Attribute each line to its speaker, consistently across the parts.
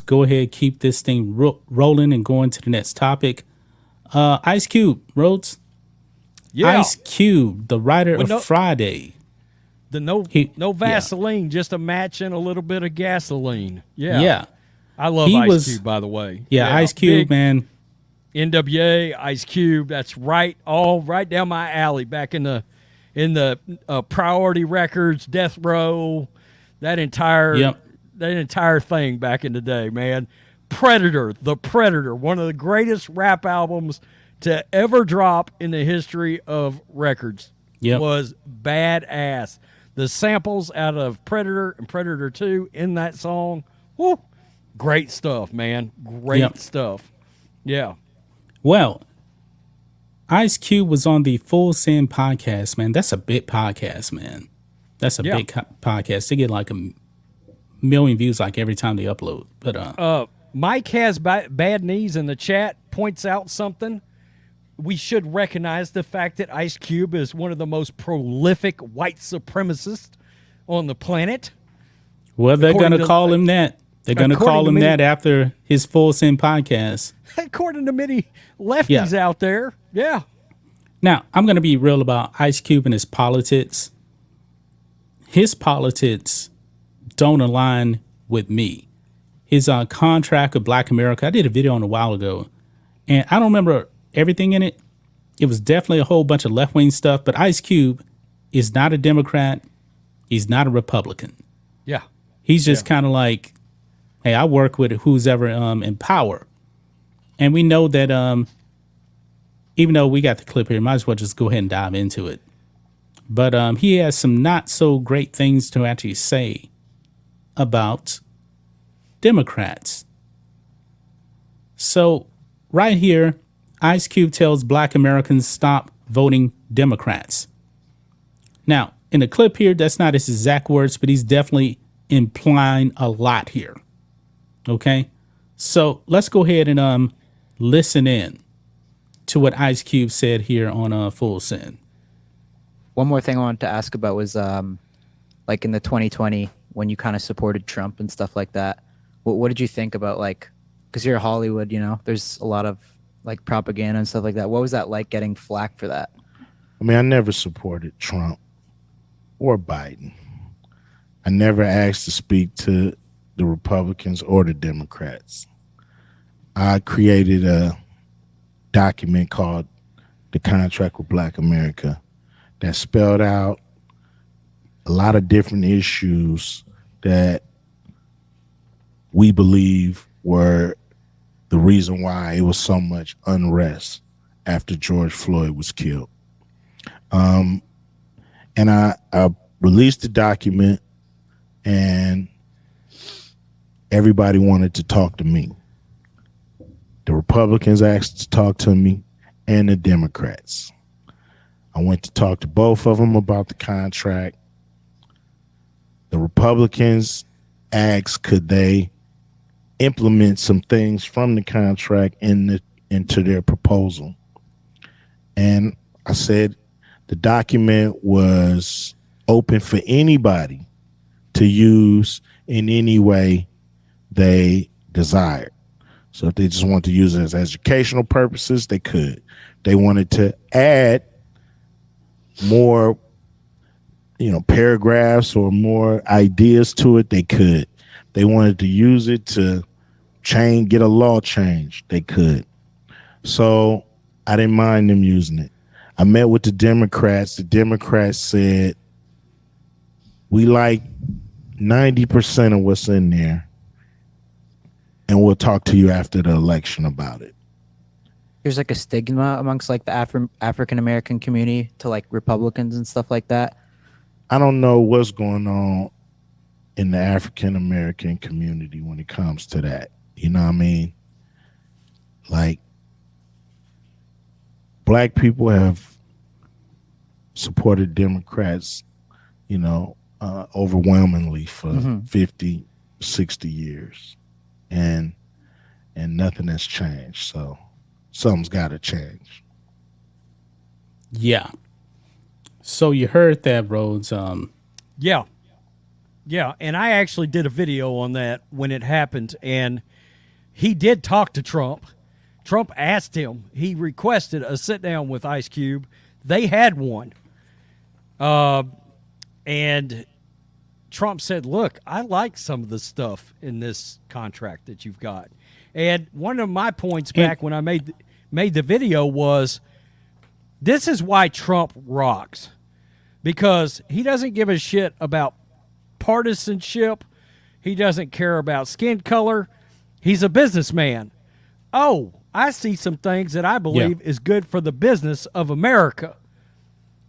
Speaker 1: go ahead, keep this thing rolling and go into the next topic. Ice Cube, Rhodes.
Speaker 2: Yeah.
Speaker 1: Ice Cube, the writer
Speaker 2: With
Speaker 1: of Friday.
Speaker 2: No
Speaker 1: Yeah.
Speaker 2: Vaseline, just a match and a little bit of gasoline. Yeah.
Speaker 1: Yeah.
Speaker 2: I love
Speaker 1: He
Speaker 2: Ice
Speaker 1: was-
Speaker 2: Cube, by the way.
Speaker 1: Yeah, Ice Cube,
Speaker 2: Big
Speaker 1: man.
Speaker 2: NWA, Ice Cube. That's right down my alley. Back in the Priority Records, Death Row, that entire thing back in the day, man. Predator, The Predator, one of the greatest rap albums to ever drop in the history of records.
Speaker 1: Yep.
Speaker 2: Was badass. The samples out of Predator and Predator 2 in that song, whoo, great stuff, man. Great stuff. Yeah.
Speaker 1: Well, Ice Cube was on the Full Send podcast, man. That's a big podcast, man. That's a big podcast. They get like a million views like every time they upload. But
Speaker 2: Mike has bad knees in the chat, points out something. We should recognize the fact that Ice Cube is one of the most prolific white supremacists on the planet.
Speaker 1: Well, they're going to call him that. They're going to call him that after his Full Send podcast.
Speaker 2: According to many lefties out there. Yeah.
Speaker 1: Now, I'm going to be real about Ice Cube and his politics. His politics don't align with me. His contract with Black America, I did a video on a while ago, and I don't remember everything in it. It was definitely a whole bunch of left-wing stuff, but Ice Cube is not a Democrat. He's not a Republican.
Speaker 2: Yeah.
Speaker 1: He's just kind of like, hey, I work with who's ever in power. And we know that even though we got the clip here, might as well just go ahead and dive into it. But he has some not so great things to actually say about Democrats. So right here, Ice Cube tells Black Americans stop voting Democrats. Now, in the clip here, that's not his exact words, but he's definitely implying a lot here. Okay? So let's go ahead and listen in to what Ice Cube said here on Full Send.
Speaker 3: One more thing I wanted to ask about was like in the 2020 when you kind of supported Trump and stuff like that. What did you think about, like, because you're Hollywood, you know, there's a lot of like propaganda and stuff like that. What was that like, getting flack for that?
Speaker 4: I mean, I never supported Trump or Biden. I never asked to speak to the Republicans or the Democrats. I created a document called The Contract with Black America that spelled out a lot of different issues that we believe were the reason why it was so much unrest after George Floyd was killed. And I released the document, and everybody wanted to talk to me. The Republicans asked to talk to me, and the Democrats. I went to talk to both of them about the contract. The Republicans asked, could they implement some things from the contract into their proposal? And I said the document was open for anybody to use in any way they desired. So if they just wanted to use it as educational purposes, they could. They wanted to add more, paragraphs or more ideas to it, they could. They wanted to use it to get a law change, they could. So I didn't mind them using it. I met with the Democrats. The Democrats said, we like 90% of what's in there, and we'll talk to you after the election about it.
Speaker 3: There's like a stigma amongst like the African American community to like Republicans and stuff like that.
Speaker 4: I don't know what's going on in the African American community when it comes to that. You know what I mean? Like, Black people have supported Democrats, overwhelmingly for 50, 60 years. And nothing has changed. So something's got to change.
Speaker 1: Yeah. So you heard that, Rhodes.
Speaker 2: Yeah. Yeah, and I actually did a video on that when it happened, and he did talk to Trump. Trump asked him. He requested a sit-down with Ice Cube. They had one. And Trump said, look, I like some of the stuff in this contract that you've got. And one of my points back when I made the video was, this is why Trump rocks. Because he doesn't give a shit about partisanship. He doesn't care about skin color. He's a businessman. Oh, I see some things that I believe is good for the business of America.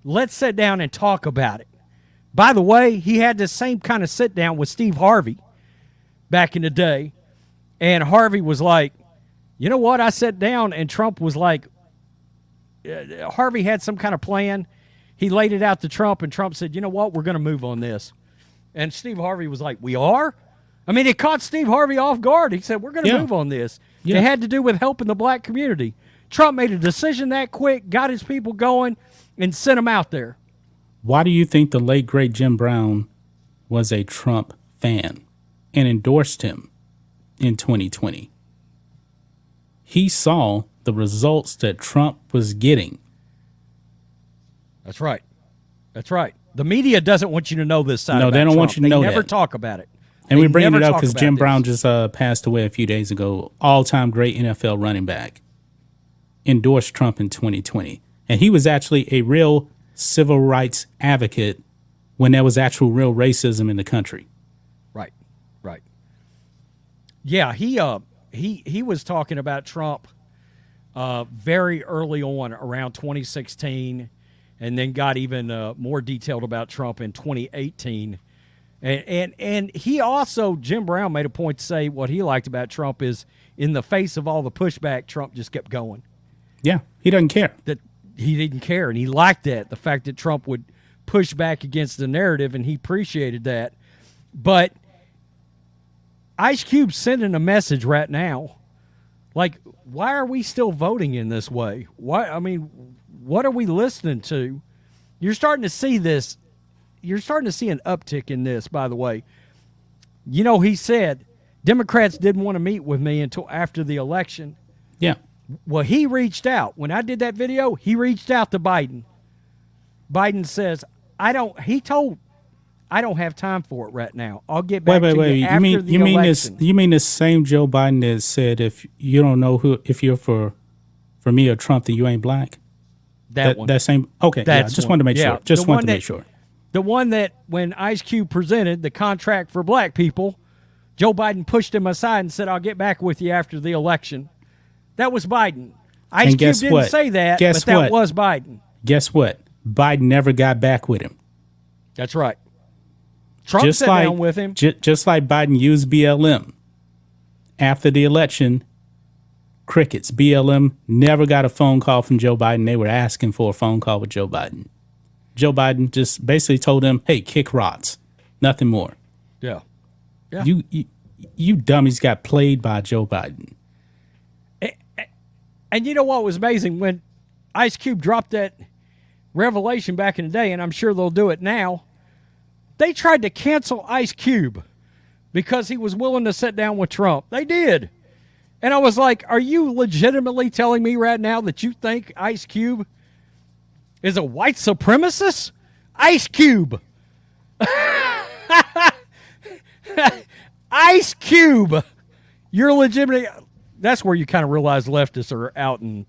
Speaker 2: Let's sit down and talk about it. By the way, he had the same kind of sit down with Steve Harvey back in the day. And Harvey was like, you know what? I sat down, and Trump was like, Harvey had some kind of plan. He laid it out to Trump, and Trump said, you know what? We're going to move on this. And Steve Harvey was like, we are? I mean, it caught Steve Harvey off guard. He said, we're going to move on this. It had to do with helping the black community. Trump made a decision that quick, got his people going, and sent them out there.
Speaker 1: Why do you think the late, great Jim Brown was a Trump fan and endorsed him in 2020? He saw the results that Trump was getting.
Speaker 2: That's right. That's right. The media doesn't want you to know this side.
Speaker 1: No, they don't
Speaker 2: Trump.
Speaker 1: want you to know
Speaker 2: that. They never
Speaker 1: that.
Speaker 2: talk about it.
Speaker 1: And we're bringing it up because
Speaker 2: about
Speaker 1: Jim
Speaker 2: this.
Speaker 1: Brown just passed away a few days ago. All-time great NFL running back. Endorsed Trump in 2020. And he was actually a real civil rights advocate when there was actual real racism in the country.
Speaker 2: Right. Right. Yeah, he was talking about Trump very early on, around 2016, and then got even more detailed about Trump in 2018. And he also, Jim Brown made a point to say what he liked about Trump is, in the face of all the pushback, Trump just kept going.
Speaker 1: Yeah, he doesn't care.
Speaker 2: That he didn't care, and he liked that, the fact that Trump would push back against the narrative, and he appreciated that. But Ice Cube's sending a message right now. Like, why are we still voting in this way? Why? I mean, what are we listening to? You're starting to see this. You're starting to see an uptick in this, by the way. You know, he said Democrats didn't want to meet with me until after the election.
Speaker 1: Yeah.
Speaker 2: Well, he reached out. When I did that video, he reached out to Biden. Biden says, I don't have time for it right now. I'll get back to you after the election.
Speaker 1: You mean this same Joe Biden that said, if you don't know if you're for me or Trump, then you ain't black?
Speaker 2: That one.
Speaker 1: That same. Okay. Yeah, just wanted to make sure. Just wanted to make sure.
Speaker 2: The one that when Ice Cube presented the contract for black people, Joe Biden pushed him aside and said, I'll get back with you after the election. That was Biden. Ice Cube didn't say that, but that was Biden.
Speaker 1: Guess what? Biden never got back with him.
Speaker 2: That's right. Trump sat down with him.
Speaker 1: Just like Biden used BLM. After the election, crickets. BLM never got a phone call from Joe Biden. They were asking for a phone call with Joe Biden. Joe Biden just basically told them, hey, kick rocks. Nothing more.
Speaker 2: Yeah.
Speaker 1: You dummies got played by Joe Biden.
Speaker 2: And you know what was amazing? When Ice Cube dropped that revelation back in the day, and I'm sure they'll do it now, they tried to cancel Ice Cube because he was willing to sit down with Trump. They did. And I was like, are you legitimately telling me right now that you think Ice Cube is a white supremacist? Ice Cube. Ice Cube. You're legitimately... That's where you kind of realize leftists are out in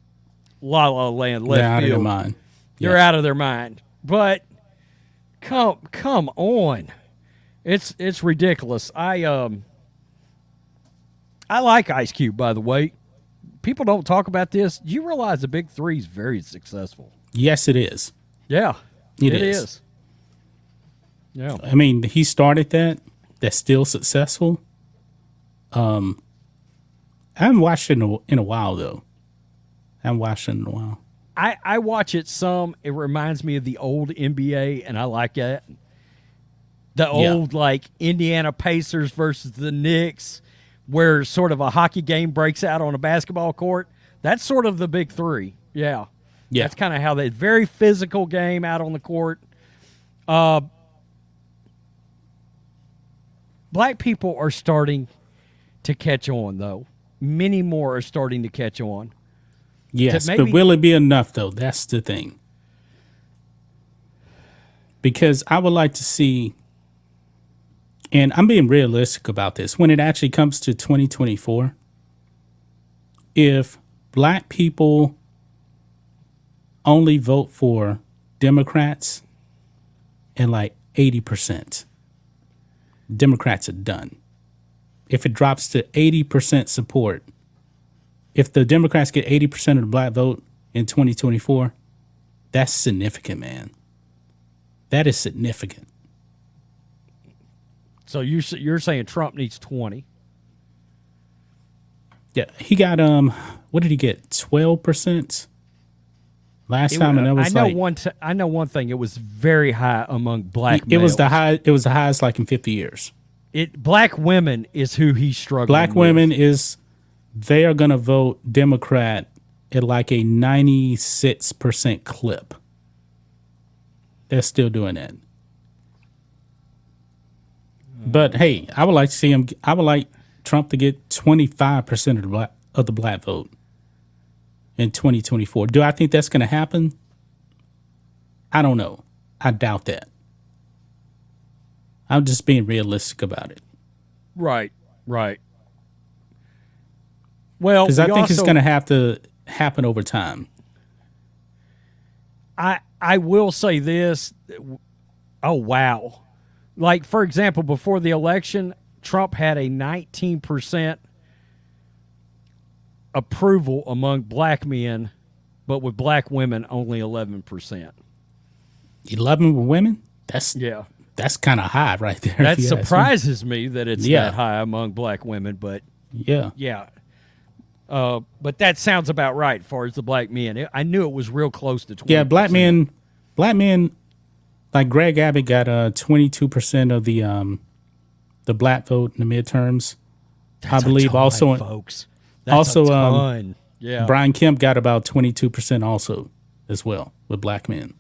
Speaker 2: la la land, left
Speaker 1: They're out
Speaker 2: field.
Speaker 1: of their mind.
Speaker 2: They're out of their mind. But come on, it's ridiculous. I like Ice Cube, by the way. People don't talk about this. You realize the Big Three is very successful.
Speaker 1: Yes, it is.
Speaker 2: Yeah,
Speaker 1: it is.
Speaker 2: Yeah,
Speaker 1: I mean, he started that. That's still successful. I haven't watched it in a while, though. I haven't watched it in a while.
Speaker 2: I watch it some. It reminds me of the old NBA, and I like that. The old, like, Indiana Pacers versus the Knicks, where sort of a hockey game breaks out on a basketball court. That's sort of the Big Three. Yeah. That's kind of how they... Very physical game out on the court. Black people are starting to catch on, though. Many more are starting to catch on.
Speaker 1: Yes,
Speaker 2: maybe-
Speaker 1: but will it be enough, though? That's the thing. Because I would like to see, and I'm being realistic about this, when it actually comes to 2024, if black people only vote for Democrats and like 80%, Democrats are done. If it drops to 80% support, if the Democrats get 80% of the black vote in 2024, that's significant, man. That is significant.
Speaker 2: So you're saying Trump needs 20?
Speaker 1: Yeah, he got what did he get? 12% last time, and that was
Speaker 2: I know one thing. It was very high among black.
Speaker 1: It was the
Speaker 2: males.
Speaker 1: high. It was the highest like in 50 years.
Speaker 2: Black women is who he's struggling.
Speaker 1: Black
Speaker 2: with.
Speaker 1: women they are gonna vote Democrat at like a 96% clip. They're still doing that. But hey, I would like to see him. I would like Trump to get 25% of the black vote in 2024. Do I think that's going to happen? I don't know. I doubt that. I'm just being realistic about it.
Speaker 2: Right. Well,
Speaker 1: because I think it's going to have to happen over time.
Speaker 2: I will say this. Oh, wow. Like, for example, before the election, Trump had a 19% approval among black men, but with black women, only 11%.
Speaker 1: 11 women? That's kind of high right there.
Speaker 2: That surprises me that it's
Speaker 1: Yeah.
Speaker 2: that high among black women, but
Speaker 1: yeah.
Speaker 2: But that sounds about right as far as the black men. I knew it was real close to 20%.
Speaker 1: Yeah, black men, like Greg Abbott got 22% of the black vote in the midterms.
Speaker 2: That's
Speaker 1: I believe
Speaker 2: a ton,
Speaker 1: also,
Speaker 2: folks. That's a ton. Yeah.
Speaker 1: Brian Kemp got about 22% also as well with black men.